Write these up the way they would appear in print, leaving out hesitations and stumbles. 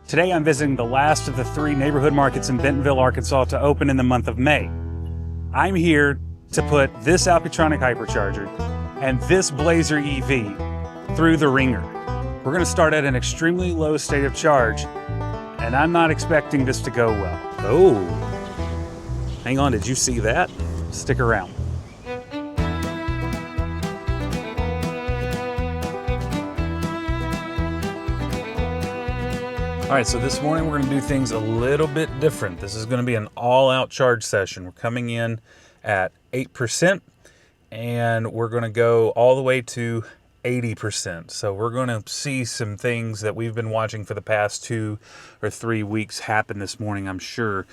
Today I'm visiting the last of the 3 neighborhood markets in Bentonville, Arkansas to open in the month of May. I'm here to put this Alpitronic Hypercharger and this Blazer EV through the ringer. We're going to start at an extremely low state of charge, and I'm not expecting this to go well. Oh, hang on, did you see that? Stick around. All right, so this morning we're going to do things a little bit different. This is going to be an all-out charge session. We're coming in at 8%, and we're going to go all the way to 80%. So we're going to see some things that we've been watching for the past 2 or 3 weeks happen this morning, I'm sure,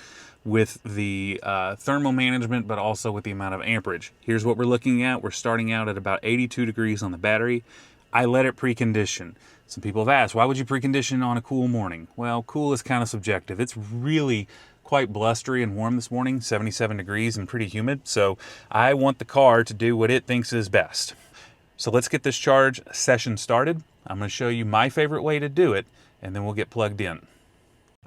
with the thermal management, but also with the amount of amperage. Here's what we're looking at. We're starting out at about 82 degrees on the battery. I let it precondition. Some people have asked, why would you precondition on a cool morning? Well, cool is kind of subjective. It's really quite blustery and warm this morning, 77 degrees and pretty humid. So I want the car to do what it thinks is best. So let's get this charge session started. I'm going to show you my favorite way to do it, and then we'll get plugged in.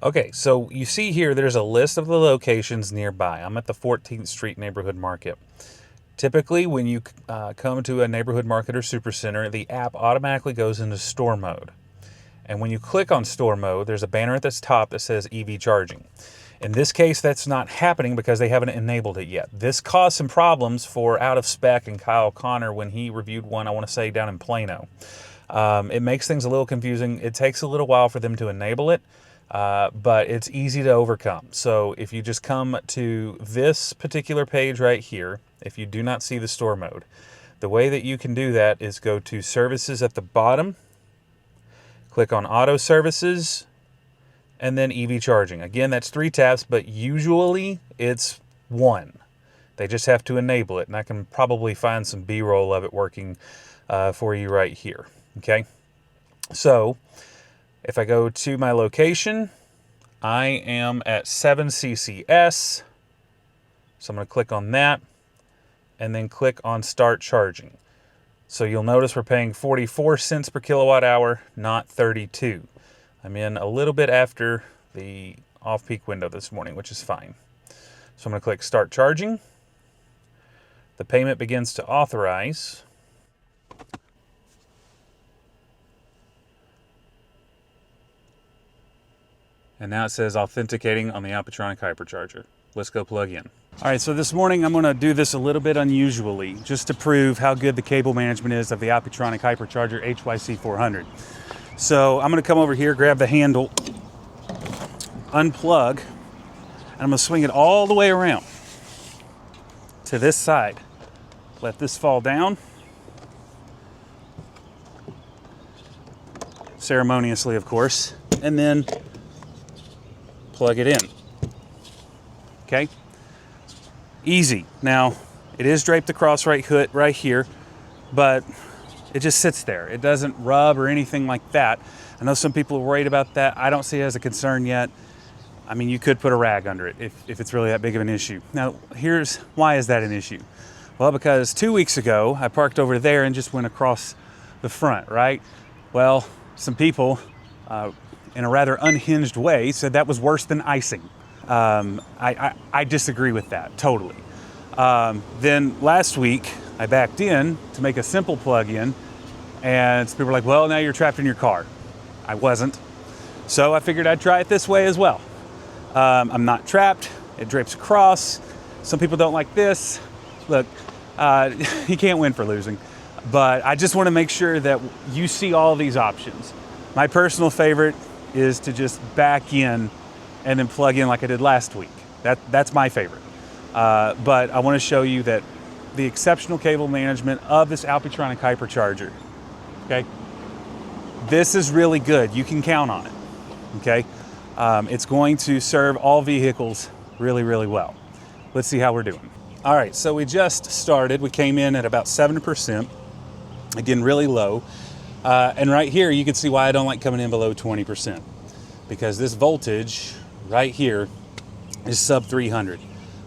Okay, so you see here, there's a list of the locations nearby. I'm at the 14th Street Neighborhood Market. Typically, when you come to a neighborhood market or supercenter, the app automatically goes into store mode. And when you click on store mode, there's a banner at the top that says EV charging. In this case, that's not happening because they haven't enabled it yet. This caused some problems for Out of Spec and Kyle Connor when he reviewed one, I want to say, down in Plano. It makes things a little confusing. It takes a little while for them to enable it, but it's easy to overcome. So if you just come to this particular page right here, if you do not see the store mode, the way that you can do that is go to Services at the bottom, click on Auto Services, and then EV Charging. Again, that's 3 taps, but usually it's 1. They just have to enable it, and I can probably find some B-roll of it working for you right here. Okay, so if I go to my location, I am at 7 CCS, so I'm going to click on that, and then click on Start Charging. So you'll notice we're paying 44 cents per kilowatt hour, not 32. I'm in a little bit after the off-peak window this morning, which is fine. So I'm going to click Start Charging. The payment begins to authorize. And now it says authenticating on the Alpitronic Hypercharger. Let's go plug in. All right, so this morning I'm going to do this a little bit unusually, just to prove how good the cable management is of the Alpitronic Hypercharger HYC400. So I'm going to come over here, grab the handle, unplug, and I'm going to swing it all the way around to this side. Let this fall down ceremoniously, of course, and then plug it in. Okay, easy. Now, it is draped across right here, but it just sits there. It doesn't rub or anything like that. I know some people are worried about that. I don't see it as a concern yet. I mean, you could put a rag under it if it's really that big of an issue. Now, why is that an issue? Well, because 2 weeks ago, I parked over there and just went across the front, right? Well, some people, in a rather unhinged way, said that was worse than icing. I disagree with that, totally. Then last week, I backed in to make a simple plug-in, and people were like, well, now you're trapped in your car. I wasn't. So I figured I'd try it this way as well. I'm not trapped. It drapes across. Some people don't like this. Look, you can't win for losing. But I just want to make sure that you see all these options. My personal favorite is to just back in and then plug in like I did last week. That's my favorite. But I want to show you that the exceptional cable management of this Alpitronic Hypercharger, okay? This is really good. You can count on it, okay? It's going to serve all vehicles really, really well. Let's see how we're doing. All right, so we just started. We came in at about 7%, again, really low. And right here, you can see why I don't like coming in below 20%, because this voltage right here is sub 300.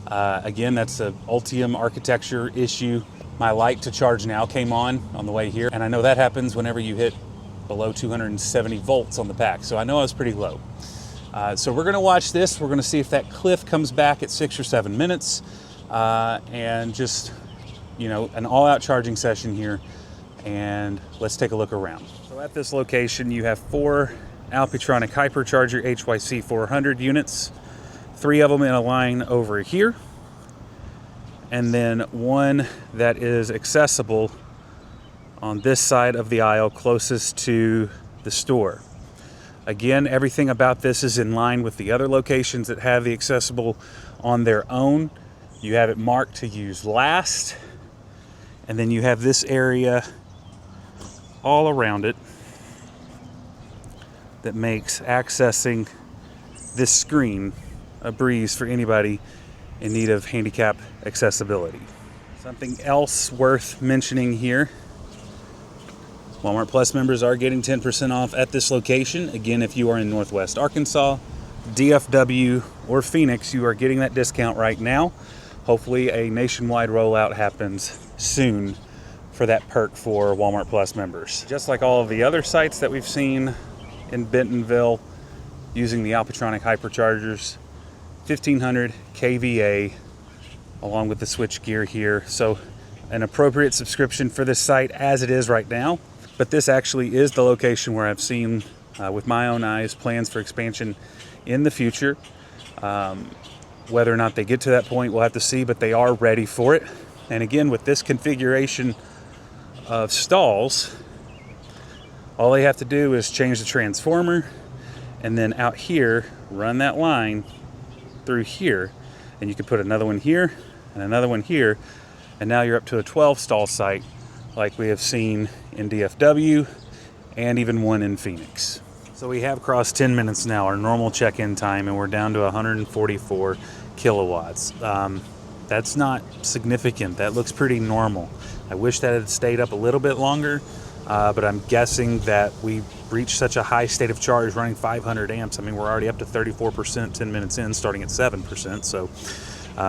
Again, that's an Ultium architecture issue. My light to charge now came on the way here, and I know that happens whenever you hit below 270 volts on the pack. So I know I was pretty low. So we're gonna watch this. We're gonna see if that cliff comes back at 6 or 7 minutes, and just, you know, an all-out charging session here. And let's take a look around. So at this location, you have 4 Alpitronic Hypercharger HYC400 units, 3 of them in a line over here, and then 1 that is accessible on this side of the aisle closest to the store. Again, everything about this is in line with the other locations that have the accessible on their own. You have it marked to use last, and then you have this area all around it that makes accessing this screen a breeze for anybody in need of handicap accessibility. Something else worth mentioning here, Walmart Plus members are getting 10% off at this location. Again, if you are in Northwest Arkansas, DFW, or Phoenix, you are getting that discount right now. Hopefully a nationwide rollout happens soon for that perk for Walmart Plus members. Just like all of the other sites that we've seen in Bentonville using the Alpitronic Hyperchargers, 1500 kVA along with the switch gear here. So an appropriate subscription for this site as it is right now. But this actually is the location where I've seen with my own eyes plans for expansion in the future. Whether or not they get to that point, we'll have to see, but they are ready for it. And again, with this configuration of stalls, all they have to do is change the transformer, and then out here, run that line through here, and you can put another one here and another one here, and now you're up to a 12 stall site like we have seen in DFW and even one in Phoenix. So we have crossed 10 minutes now, our normal check-in time, and we're down to 144 kilowatts. That's not significant. That looks pretty normal. I wish that had stayed up a little bit longer, but I'm guessing that we reached such a high state of charge running 500 amps. I mean, we're already up to 34% 10 minutes in, starting at 7%. So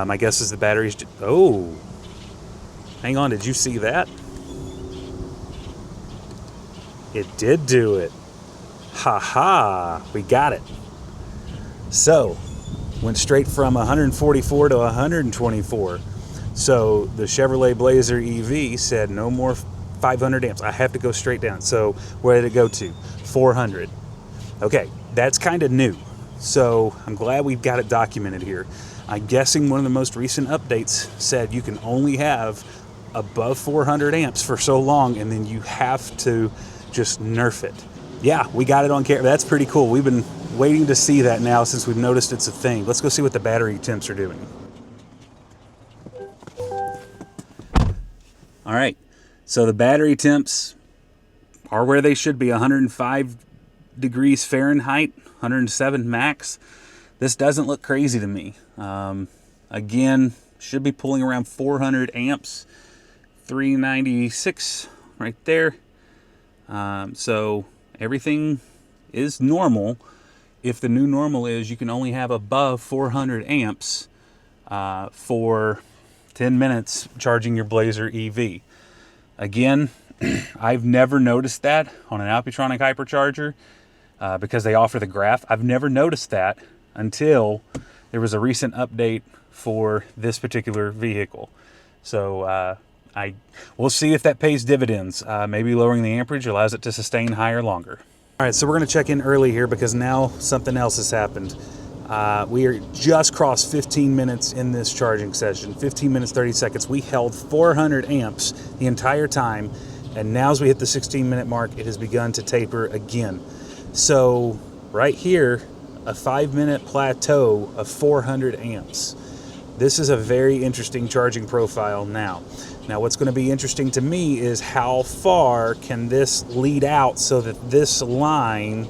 my guess is the batteries... Oh, hang on. Did you see that? It did do it. Ha, we got it. So, went straight from 144 to 124. So the Chevrolet Blazer EV said no more 500 amps. I have to go straight down. So where did it go to? 400. Okay, that's kind of new. So I'm glad we've got it documented here. I'm guessing one of the most recent updates said you can only have above 400 amps for so long, and then you have to just nerf it. Yeah, we got it on camera. That's pretty cool. We've been waiting to see that now since we've noticed it's a thing. Let's go see what the battery temps are doing. All right, so the battery temps are where they should be, 105 degrees Fahrenheit, 107 max. This doesn't look crazy to me. Again, should be pulling around 400 amps, 396 right there. So everything is normal. If the new normal is you can only have above 400 amps for 10 minutes charging your Blazer EV. Again, I've never noticed that on an Alpitronic Hypercharger because they offer the graph. I've never noticed that until there was a recent update for this particular vehicle. So we'll see if that pays dividends. Maybe lowering the amperage allows it to sustain higher longer. All right, so we're going to check in early here because now something else has happened. We are just crossed 15 minutes in this charging session, 15 minutes, 30 seconds. We held 400 amps the entire time, and now as we hit the 16-minute mark, it has begun to taper again. So right here, a 5-minute plateau of 400 amps. This is a very interesting charging profile now. Now, what's going to be interesting to me is how far can this lead out so that this line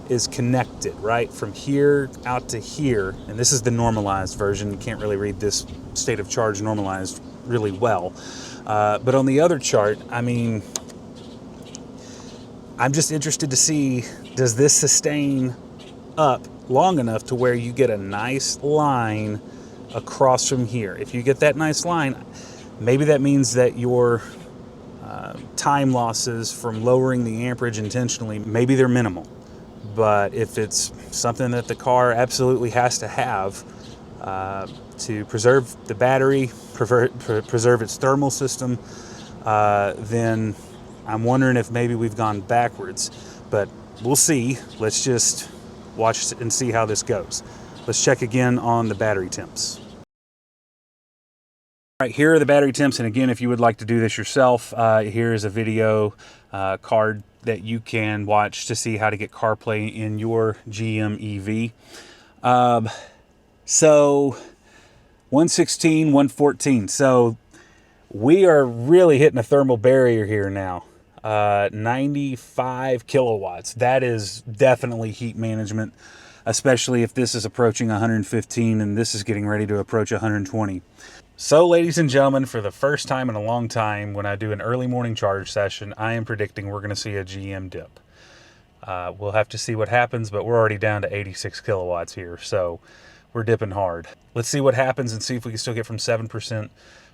is connected, right? From here out to here. And this is the normalized version. You can't really read this state of charge normalized really well. But on the other chart, I mean, I'm just interested to see, does this sustain up long enough to where you get a nice line across from here? If you get that nice line, maybe that means that your time losses from lowering the amperage intentionally, maybe they're minimal. But if it's something that the car absolutely has to have to preserve the battery, preserve its thermal system, then I'm wondering if maybe we've gone backwards. But we'll see. Let's just watch and see how this goes. Let's check again on the battery temps. All right, here are the battery temps, and again, if you would like to do this yourself, here is a video card that you can watch to see how to get CarPlay in your GM EV. So 116, 114. So we are really hitting a thermal barrier here now. 95 kilowatts. That is definitely heat management, especially if this is approaching 115 and this is getting ready to approach 120. So, ladies and gentlemen, for the first time in a long time, when I do an early morning charge session, I am predicting we're going to see a GM dip. We'll have to see what happens, but we're already down to 86 kilowatts here, so we're dipping hard. Let's see what happens and see if we can still get from 7%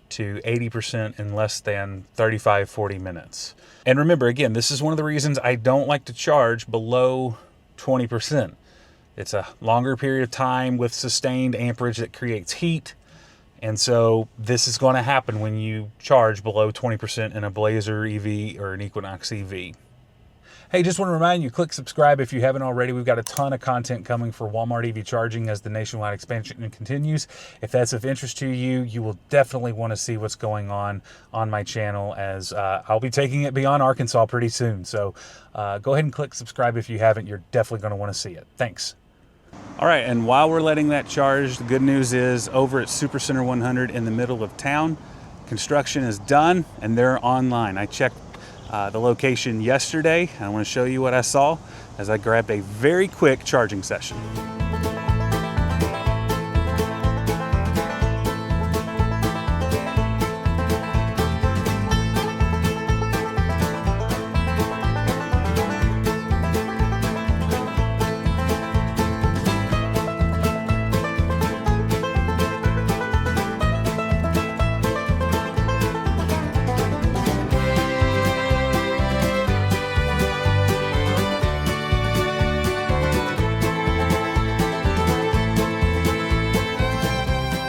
to 80% in less than 35, 40 minutes. And remember, again, this is one of the reasons I don't like to charge below 20%. It's a longer period of time with sustained amperage that creates heat. And so this is going to happen when you charge below 20% in a Blazer EV or an Equinox EV. Hey, just want to remind you, click subscribe if you haven't already. We've got a ton of content coming for Walmart EV charging as the nationwide expansion continues. If that's of interest to you, you will definitely want to see what's going on my channel, as I'll be taking it beyond Arkansas pretty soon. So go ahead and click subscribe if you haven't. You're definitely going to want to see it. Thanks. All right, and while we're letting that charge, the good news is over at Supercenter 100 in the middle of town, construction is done and they're online. I checked the location yesterday, and I want to show you what I saw as I grabbed a very quick charging session.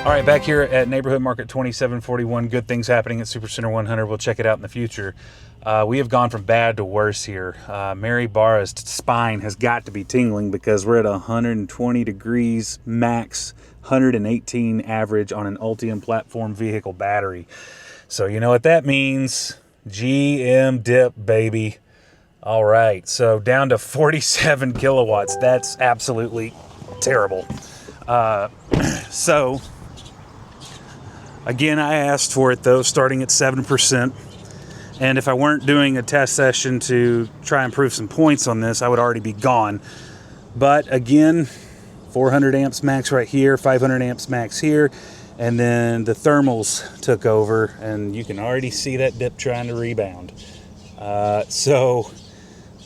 All right, back here at Neighborhood Market 2741, good things happening at Supercenter 100. We'll check it out in the future. We have gone from bad to worse here. Mary Barra's spine has got to be tingling because we're at 120 degrees max, 118 average on an Ultium platform vehicle battery. So you know what that means. GM dip, baby. All right, so down to 47 kilowatts. That's absolutely terrible. So again, I asked for it though, starting at 7%. And if I weren't doing a test session to try and prove some points on this, I would already be gone. But again, 400 amps max right here, 500 amps max here. And then the thermals took over, and you can already see that dip trying to rebound. So,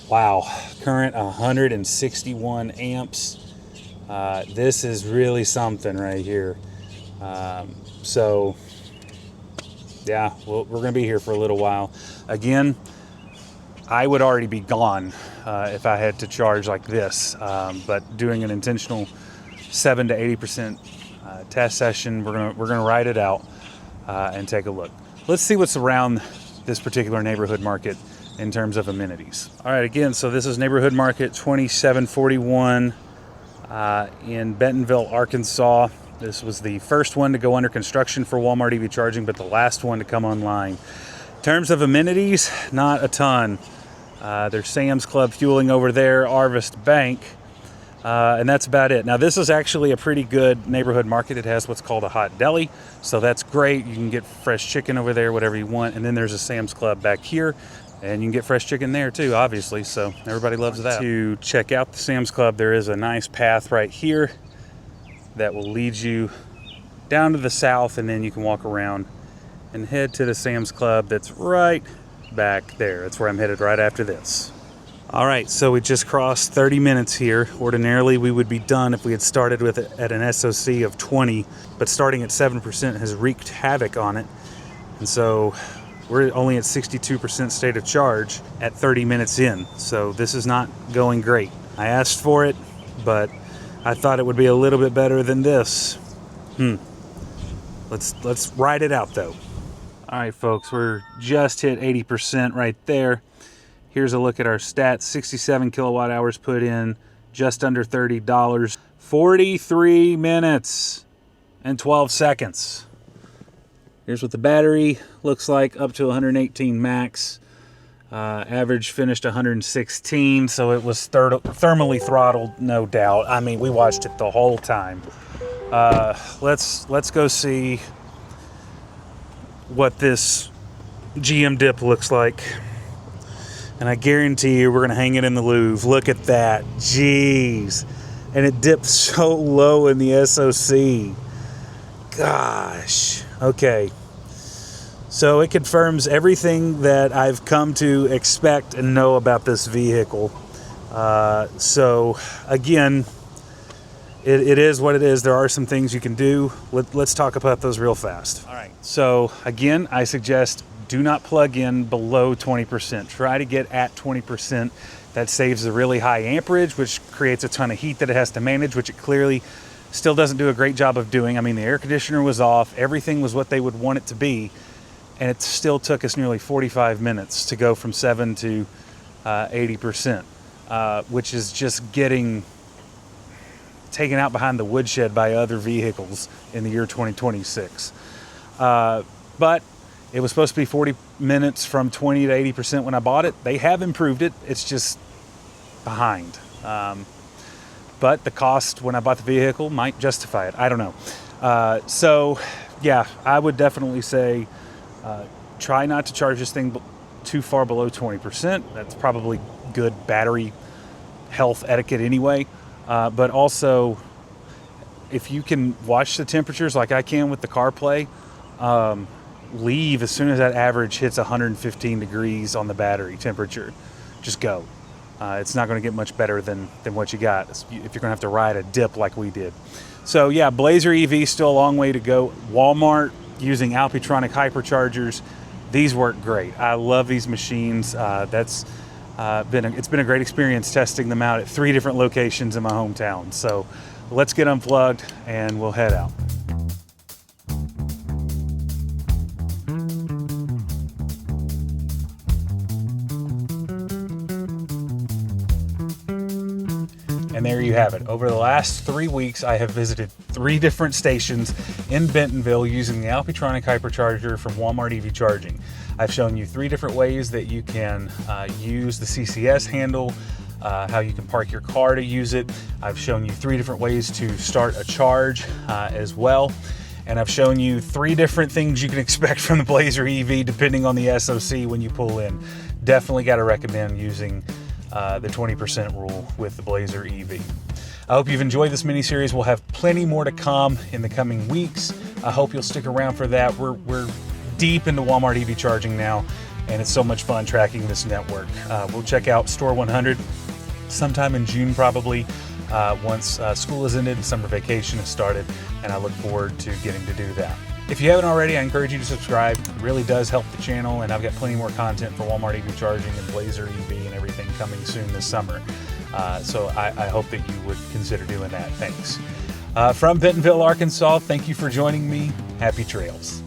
wow, current 161 amps. This is really something right here. So yeah, we're going to be here for a little while. Again, I would already be gone if I had to charge like this, but doing an intentional 7 to 80% test session, we're gonna ride it out and take a look. Let's see what's around this particular neighborhood market in terms of amenities. All right, again, so this is Neighborhood Market 2741 in Bentonville, Arkansas. This was the first one to go under construction for Walmart EV charging, but the last one to come online. In terms of amenities, not a ton. There's Sam's Club fueling over there, Harvest Bank, and that's about it. Now, this is actually a pretty good neighborhood market. It has what's called a hot deli, so that's great. You can get fresh chicken over there, whatever you want. And then there's a Sam's Club back here, and you can get fresh chicken there too, obviously, so everybody loves that. To check out the Sam's Club, there is a nice path right here that will lead you down to the south, and then you can walk around and head to the Sam's Club that's right back there. That's where I'm headed right after this. All right, so we just crossed 30 minutes here. Ordinarily, we would be done if we had started with it at an SOC of 20, but starting at 7% has wreaked havoc on it. And so We're only at 62% state of charge at 30 minutes in, so this is not going great. I asked for it, but I thought it would be a little bit better than this. Let's ride it out though. All right, folks, we're just hit 80% right there. Here's a look at our stats. 67 kilowatt hours put in, just under $30. 43 minutes and 12 seconds. Here's what the battery looks like, up to 118 max. Average finished 116, so it was thermally throttled, no doubt. I mean, we watched it the whole time. Let's go see what this GM dip looks like. And I guarantee you we're gonna hang it in the Louvre. Look at that, jeez. And it dipped so low in the SOC. Gosh, okay. So it confirms everything that I've come to expect and know about this vehicle. So again, it is what it is. There are some things you can do. Let's talk about those real fast. All right. So again, I suggest do not plug in below 20%. Try to get at 20%. That saves the really high amperage, which creates a ton of heat that it has to manage, which it clearly still doesn't do a great job of doing. I mean, the air conditioner was off. Everything was what they would want it to be. And it still took us nearly 45 minutes to go from 7 to 80%, which is just getting taken out behind the woodshed by other vehicles in the year 2026. But it was supposed to be 40 minutes from 20 to 80% when I bought it. They have improved it. It's just behind. But the cost when I bought the vehicle might justify it. I don't know. So yeah, I would definitely say try not to charge this thing too far below 20%. That's probably good battery health etiquette anyway. But also, if you can watch the temperatures like I can with the CarPlay, leave as soon as that average hits 115 degrees on the battery temperature. Just go. It's not going to get much better than what you got if you're going to have to ride a dip like we did. So yeah, Blazer EV still a long way to go. Walmart using Alpitronic Hyperchargers. These work great. I love these machines. It's been a great experience testing them out at 3 different locations in my hometown. So let's get unplugged and we'll head out. And there you have it. Over the last 3 weeks, I have visited 3 different stations in Bentonville using the Alpitronic Hypercharger from Walmart EV Charging. I've shown you 3 different ways that you can use the CCS handle, how you can park your car to use it. I've shown you 3 different ways to start a charge as well. And I've shown you 3 different things you can expect from the Blazer EV depending on the SOC when you pull in. Definitely got to recommend using the 20% rule with the Blazer EV. I hope you've enjoyed this mini-series. We'll have plenty more to come in the coming weeks. I hope you'll stick around for that. We're deep into Walmart EV charging now, and it's so much fun tracking this network. We'll check out Store 100 sometime in June probably, once school has ended and summer vacation has started, and I look forward to getting to do that. If you haven't already, I encourage you to subscribe. It really does help the channel, and I've got plenty more content for Walmart EV charging and Blazer EV and everything coming soon this summer. So I hope that you would consider doing that. Thanks. From Bentonville, Arkansas, thank you for joining me. Happy trails.